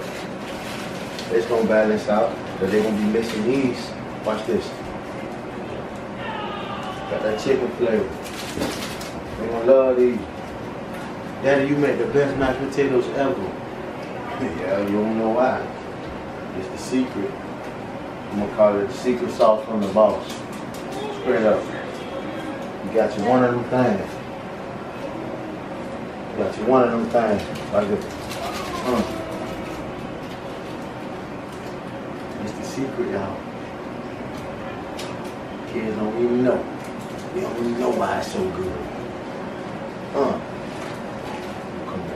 Speaker 1: It's gonna balance out, but they're gonna be missing these. Watch this. Got that chicken flavor. They gonna love these. Daddy, you make the best mashed potatoes ever. Yeah, you don't know why. It's the secret. I'm gonna call it the secret sauce from the boss. Straight up. You got you one of them things. You got you one of them things. Like this. It's the secret, y'all. Kids don't even know. They don't even know why it's so good. Come on,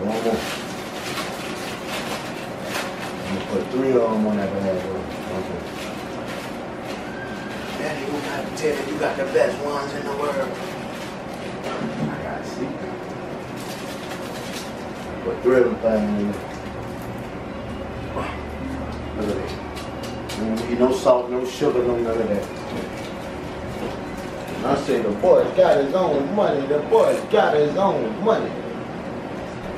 Speaker 1: one more. I'm gonna put 3 of them on that bad boy. Okay. Daddy, you gotta tell me you got the best ones in the world. I got a secret. Put 3 of them things in there. Look at that. You no salt, no sugar, no none of that. And I say the boy's got his own money. The boy's got his own money.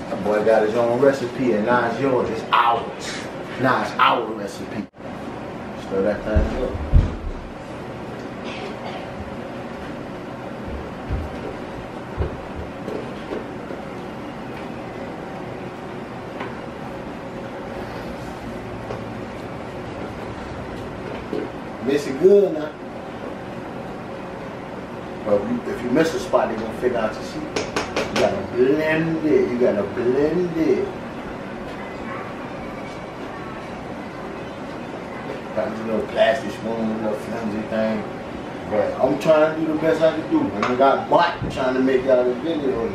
Speaker 1: That boy got his own recipe, and now it's yours. It's ours. Now it's our recipe. Stir that thing up. Mix it good now. you miss a spot, they're gonna figure out your secret. You gotta blend it. You gotta blend it. Got this little plastic spoon, little flimsy thing. But I'm trying to do the best I can do. And I got bought trying to make y'all the video.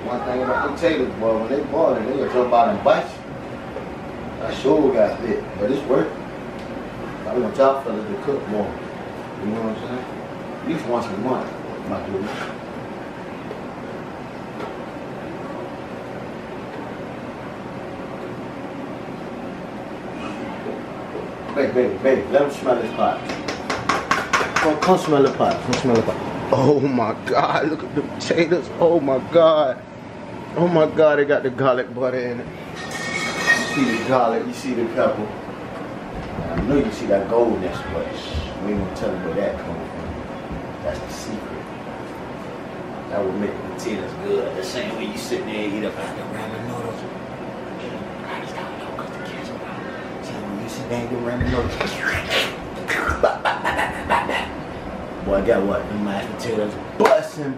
Speaker 1: One thing about them taters, boy, when they boiling, they gonna jump out and bite you. I sure got lit, but it's worth it. I want y'all fellas to cook more. You know what I'm saying? At least once a month, my dude. Baby, let them smell this pot. Come smell the pot. Come smell the pot.
Speaker 2: Oh my God, look at the potatoes. Oh my God. Oh my God, they got the garlic butter in it.
Speaker 1: You see the garlic, you see the pepper. I know you see that goldness, but we ain't gonna tell them where that comes from. That's the secret. That would make the potatoes good. The same way you sit there and eat up like the ramen noodles. Dang, the ramen noodles. Boy, got what? The mashed potatoes bussin'.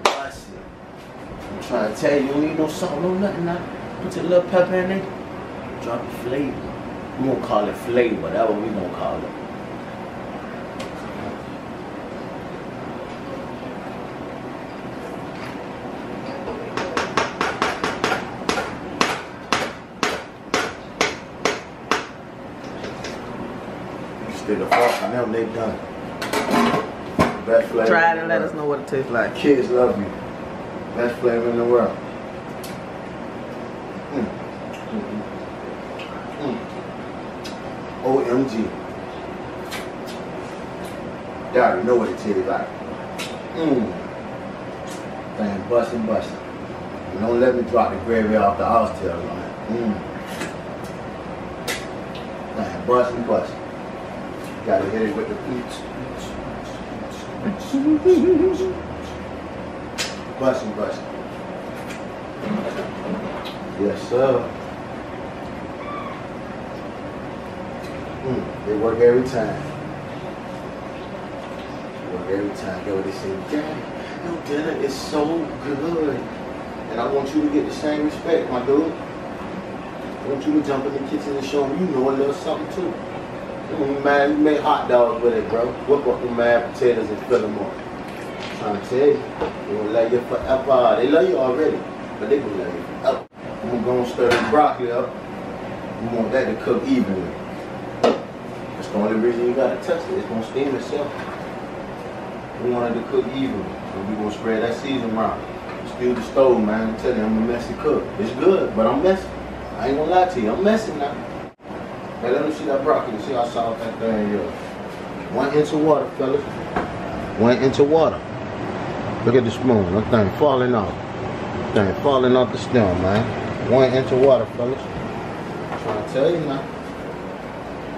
Speaker 1: I'm trying to tell you, you don't need no salt, no nothing now. Put your little pepper in there. Drop the flavor. We gonna call it flavor. That's what we gonna call it. Stick a fork in them, they done. Best flavor.
Speaker 2: Try it and let us know what it tastes like.
Speaker 1: Kids love you. Best flavor in the world. OMG. Y'all already know what it tastes like. Thing bustin'. And don't let me drop the gravy off the oxtail on it. Thing bustin'. Gotta hit it with the beats. Bustin'. Yes, sir. They work every time. Go they say, Daddy, your dinner is so good. And I want you to get the same respect, my dude. I want you to jump in the kitchen and show them you know a little something too. Man, you make hot dogs with it, bro. Whip up the mashed potatoes and fill them up. I'm trying to tell you, they gonna love you forever. They love you already, but they gonna love you forever. I'm gonna stir the broccoli up. You want that to cook evenly. That's the only reason you gotta touch it. It's gonna steam itself. We want it to cook evenly. And we gonna spread that seasoning around. Steal the stove, man. I'm telling you, I'm a messy cook. It's good, but I'm messy. I ain't gonna lie to you, I'm messy now. Hey, let me see that broccoli, see how soft that thing is. 1 inch of water, fellas. 1 inch of water. Look at the spoon, that thing falling off. That thing falling off the stem, man. 1 inch of water, fellas. I'm trying to tell you now.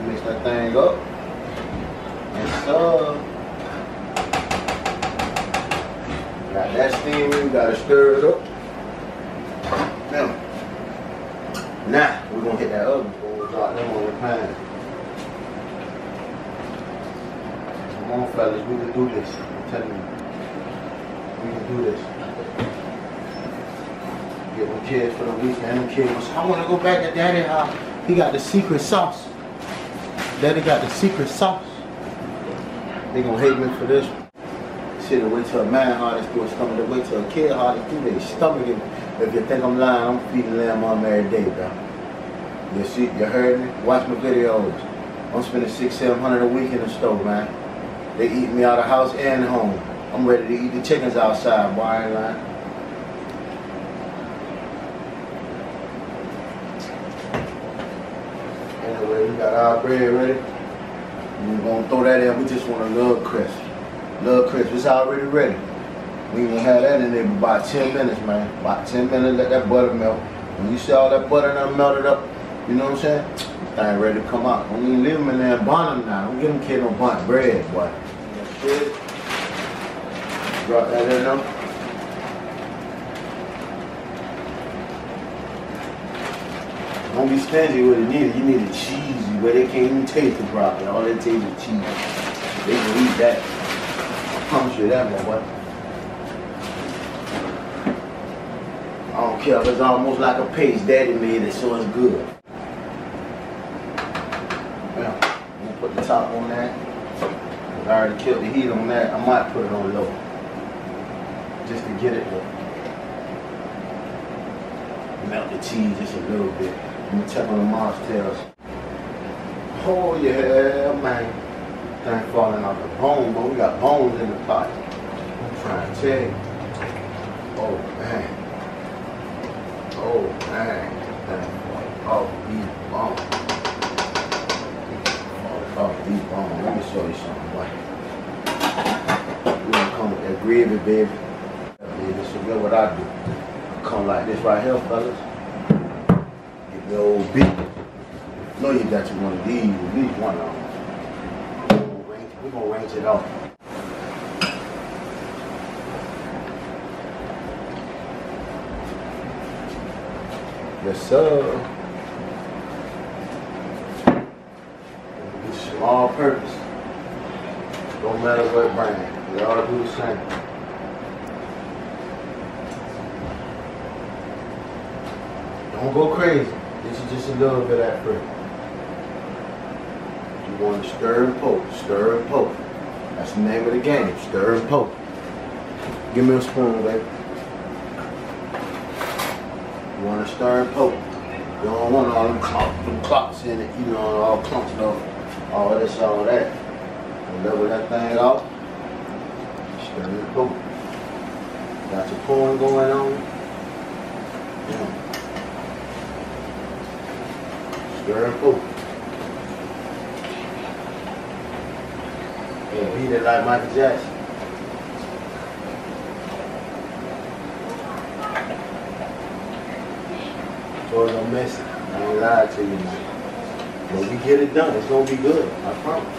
Speaker 1: Mix that thing up. And so, got that steaming, gotta stir it up. Now, we're gonna hit that oven. Drop them on the pan. Come on, fellas, we can do this. I'm telling you. We can do this. Get them kids for the weekend. Them kids was, I want to go back to Daddy's house. He got the secret sauce. Daddy got the secret sauce. They gonna hate me for this one. Shit, wait till a man hardest do his stomach. They wait till a kid hardest do their stomach. If you think I'm lying, I'm feeding lamb on every day, bro. You see, you heard me? Watch my videos. I'm spending $600-700 a week in the store, man. They eat me out of house and home. I'm ready to eat the chickens outside, boy, I ain't lying. Anyway, we got our bread ready. We're gonna throw that in. We just want a little crisp. It's already ready. We ain't gonna have that in there for about 10 minutes, man. About 10 minutes, let that butter melt. When you see all that butter done melted up, you know what I'm saying? This thing ready to come out. Don't even leave them in there and bun them now. Don't give them kids no burnt bread, boy. That's it. Drop that in there. Don't be stingy with it neither. You need it cheesy, where they can't even taste the broccoli. All they taste is cheese. They can eat that. I promise you that, my boy. I don't care if it's almost like a paste. Daddy made it, so it's good. Now, I'm gonna put the top on that. I already killed the heat on that. I might put it on low, just to get it to melt the cheese just a little bit. Let me check on the mozzarella. Oh yeah, man. Thing falling off the bone, but we got bones in the pot. I'm trying to tell you. Oh man. Oh man. Oh, these bones. Oh, these bones. Let me show you something, boy. We're gonna come with that gravy, baby. This is what I do. Come like this right here, fellas. Get the old beef. Know you got you one of these, at least one of them. We're gonna range it off. Yes, sir. It's small purpose. Don't matter what brand. They all do the same. Don't go crazy. This is just a little bit at first. You want to stir and poke, stir and poke. That's the name of the game, stir and poke. Give me a spoon, baby. You want to stir and poke. You don't want all them clots in it, you know, all clumps of all this, all that. And level that thing off. Stir and poke. Got your corn going on. Yeah. Stir and poke. Yeah, beat it like Michael Jackson. So it's gonna mess it. I ain't lied to you, man. When we get it done, it's gonna be good. I promise.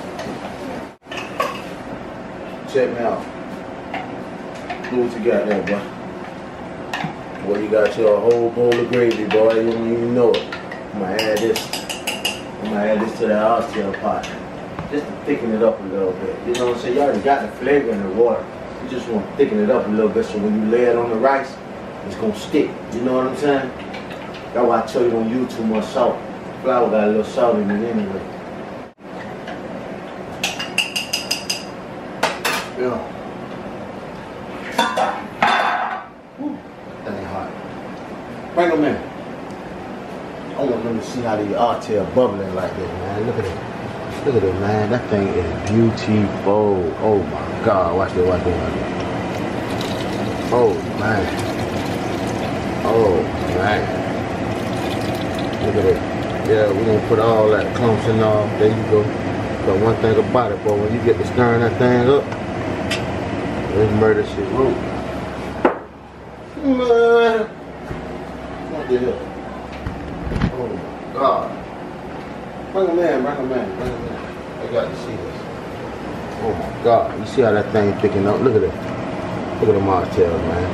Speaker 1: Check me out. Do what you got there, boy. Boy, you got your whole bowl of gravy, boy. You don't even know it. I'm gonna add this to the oxtail pot. Just to thicken it up a little bit. You know what I'm saying? You already got the flavor in the water. You just want to thicken it up a little bit so when you lay it on the rice, it's going to stick. You know what I'm saying? That's why I tell you don't use too much salt. Flour got a little salt in it anyway. Yeah. Woo, that ain't hot. Bring them in. I want them to see how the oxtail bubbling like this, man. Look at it. Look at it, man. That thing is beautiful. Oh my God. Watch it, watch it, watch it. Oh man. Oh man. Look at it. Yeah, we're gonna put all that clumps and all. There you go. But one thing about it, boy, when you get to stirring that thing up, it's murder shit. Whoa. Man. What the hell? Oh my God. Bring them in, bring them in, bring them in. I got to see this. Oh my God. You see how that thing thicken up? Look at it. Look at the mozzarella, man.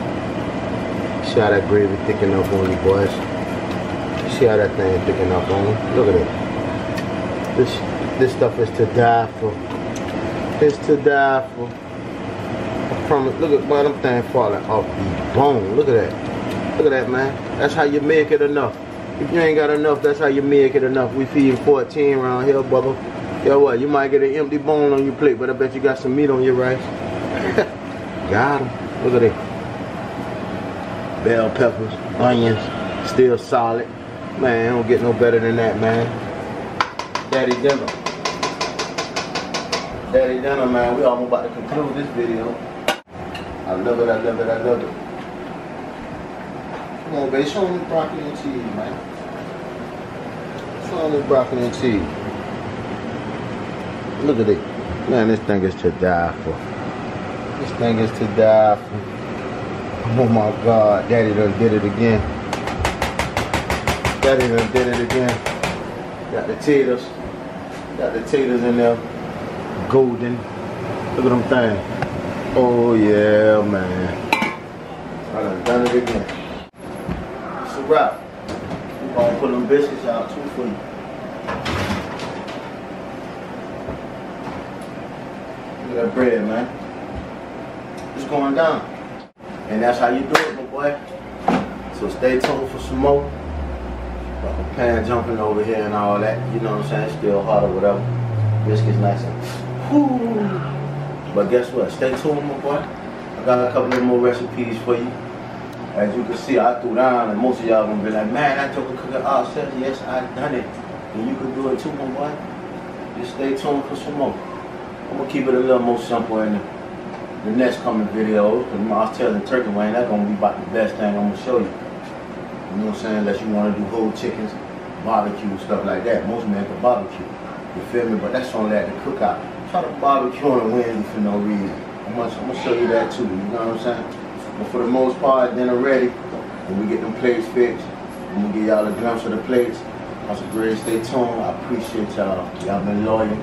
Speaker 1: You see how that gravy thicken up on you, boys? You see how that thing thicken up on you? Look at it. This stuff is to die for. It's to die for. I promise. Look at boy, them things falling off the bone. Look at that. Look at that, man. That's how you make it enough. If you ain't got enough, that's how you make it enough. We feed 14 around here, Bubba. Yo, what? You might get an empty bone on your plate, but I bet you got some meat on your rice. Got 'em. Look at it. Bell peppers, onions, still solid. Man, don't get no better than that, man. Daddy dinner. Daddy dinner, man. We almost about to conclude this video. I love it, I love it, I love it. Come on, baby. Show me broccoli and cheese, man. Show me broccoli and cheese. Look at it. Man, this thing is to die for. This thing is to die for. Oh my God. Daddy done did it again. Daddy done did it again. Got the taters. Got the taters in there. Golden. Look at them things. Oh yeah, man. I done it again. It's a wrap. We're gonna put them biscuits out too for you. that bread, man. It's going down. And that's how you do it, my boy. So stay tuned for some more. Got the pan jumping over here and all that. You know what I'm saying? Still hot or whatever. Biscuits nice and whoo. But guess what? Stay tuned, my boy. I got a couple of more recipes for you. As you can see, I threw down, and most of y'all gonna be like, man, I took a cook it ourselves. Yes, I done it. And you can do it too, my boy. Just stay tuned for some more. I'm gonna keep it a little more simple in the next coming videos. Cause I was telling Turkey Wayne, that's gonna be about the best thing I'm gonna show you. You know what I'm saying? Unless you wanna do whole chickens, barbecue, stuff like that. Most men can barbecue. You feel me? But that's only at the cookout. Try to barbecue on a Wednesday for no reason. I'm gonna show you that too. You know what I'm saying? But for the most part, dinner ready. When we get them plates fixed, I'm gonna give y'all a glimpse of the plates. That's great. Stay tuned. I appreciate y'all. Y'all been loyal.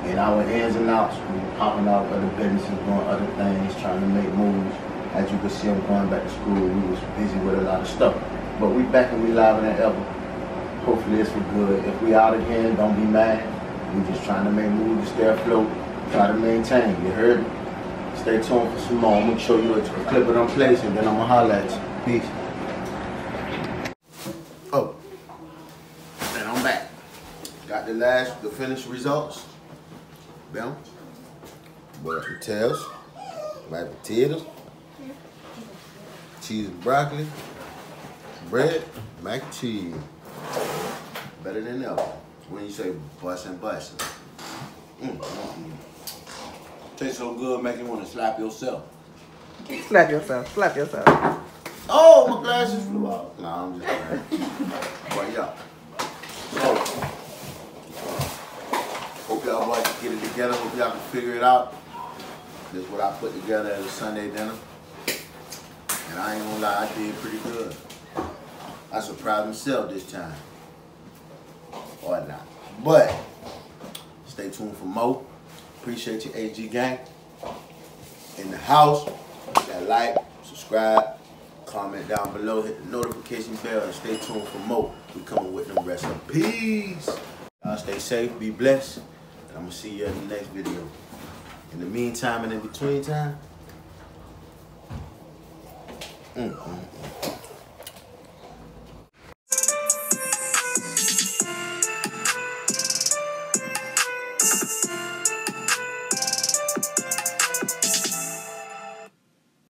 Speaker 1: In our ins and outs, we're popping out other businesses, doing other things, trying to make moves. As you can see, I'm going back to school. We was busy with a lot of stuff. But we back and we live than ever. Hopefully it's for good. If we out again, don't be mad. We just trying to make moves to stay afloat. Try to maintain. You heard me? Stay tuned for some more. I'm going to show you a clip of them plates and then I'm going to holler at you. Peace. Oh. And I'm back. Got the finished results. Bam. Boiled potatoes. Mashed potatoes. Cheese and broccoli. Bread. Mac and cheese. Better than ever. When you say bussin'. Tastes so good, make you want to slap yourself.
Speaker 3: Slap yourself. Slap yourself.
Speaker 1: Oh, my glasses flew out. Nah, I'm just playing. But yeah. So, hope y'all boys can get it together. Hope y'all can figure it out. This is what I put together as a Sunday dinner. And I ain't gonna lie, I did pretty good. I surprised myself this time. Or not. But, stay tuned for more. Appreciate your AG gang. In the house, that like, subscribe, comment down below, hit the notification bell, and stay tuned for more. We coming with them recipes. Y'all stay safe, be blessed, and I'm gonna see you in the next video. In the meantime and in between time,